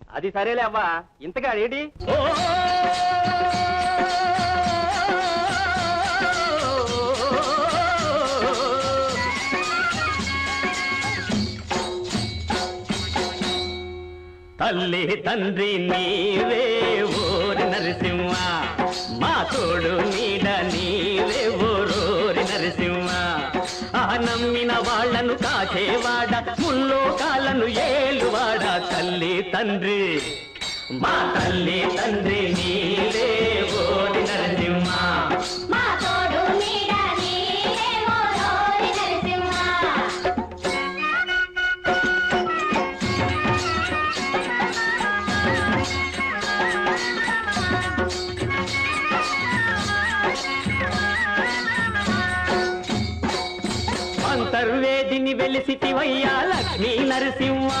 అది సరేలే అవ్వా, ఇంతగా ఏడి తల్లి తండ్రి నీవే ఓరి నరసింహ, మా తోడు నీడ నీవే ఓరోరి నరసింహ. ఆ నమ్మిన వాళ్లను కాచేవాడ, ముల్లోకాలను ఏలువాడ. తల్లి తండ్రి మా తల్లి తండ్రి నీవే ఓరి నరసింహ. అంతర్వేదిని వెలిసితివయ్యా లక్ష్మీ నరసింహ.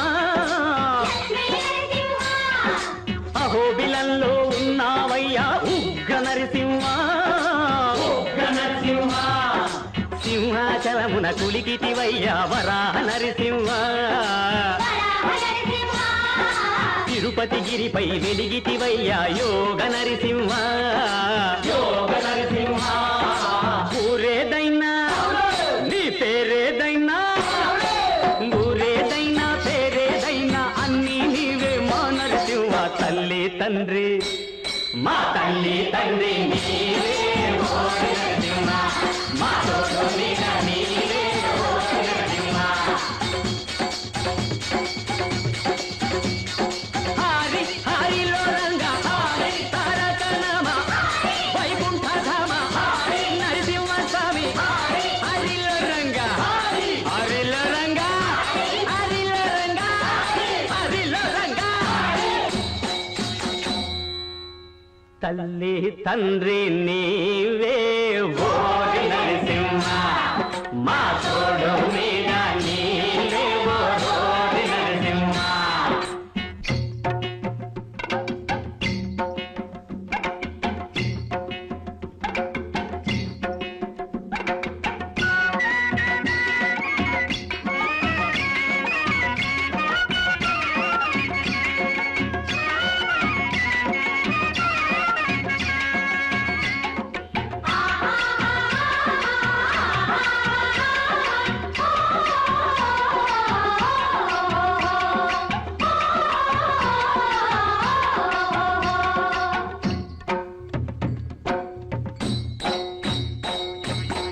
అహోబిలంలో ఉన్నావయ్యా ఉగ్ర నరసింహ. ఉగ్ర నరసింహ సింహాచలమున కులికితివయ్యా వరాహ నరసింహ. తిరుపతి గిరిపై వెలిగితివయ్యా యోగ నరసింహ. యోగ నరసింహ ఊరేదైనా నీ పేరేదైనా, ఊరేదైనా పేరేదైనా అన్నీ నీవే మా నరసింహ. తల్లి తండ్రి మా తల్లి తండ్రి నీవే ఓరి నరసింహ. మా తోడు నీడ నీవే ఓరి నరసింహ. హరి హరిలో రంగ హరి తారక నమ వైకుంఠ ధామ హరి నరసింహ స్వామి. హరిలో రంగ హరిలో రంగ హరిలో రంగ హరిలో రంగ. తల్లి తండ్రి నీవే ఓరి నరసింహ. మా తోడు మీద నీవే ఓరి నరసింహ.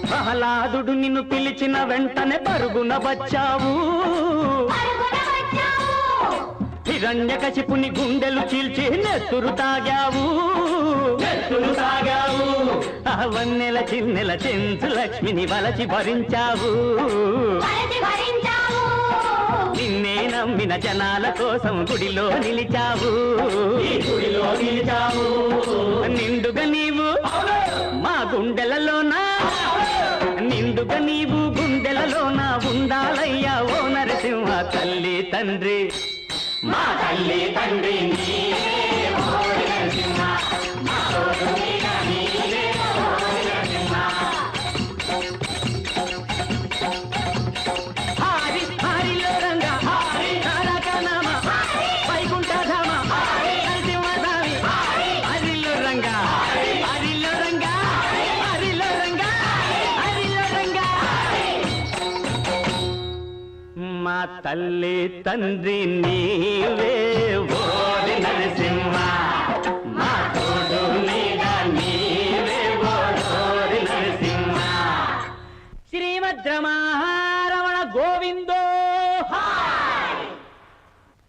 ప్రహ్లాదుడు నిన్ను పిలిచిన వెంటనే పరుగున వచ్చావు. హిరణ్యకశిపుని గుండెలు చీల్చి నెత్తురు తాగావు. నెత్తురు తాగావు. వన్నెల చిన్నెల చెంచు లక్ష్మిని వలచి భరించావు. నిన్నే నమ్మిన జనాల కోసం గుడిలో నిలిచావు. గుడిలో నిలిచావు. నిండుగా నీవు మా గుండెలలోనా, నిండుగా నీవు గుండెలలోనా ఉండాలయ్యా ఓ నరసింహ. తల్లి తండ్రి మా తల్లి తండ్రి నీవే ఓరి నరసింహ. మా తోడు నీడ నీవే ఓరి నరసింహ. హరి హరిలో రంగ హరి తారక నమ వైకుంఠ ధామ హరి నరసింహ స్వామి. హరిలో రంగ హరిలో రంగ హరిలో రంగ హరిలో రంగ. మా తల్లి తండ్రి నీవే ఓరి నరసింహ. మా తోడు నీడ నీవే ఓరి నరసింహ. శ్రీమద్రమణ గోవిందో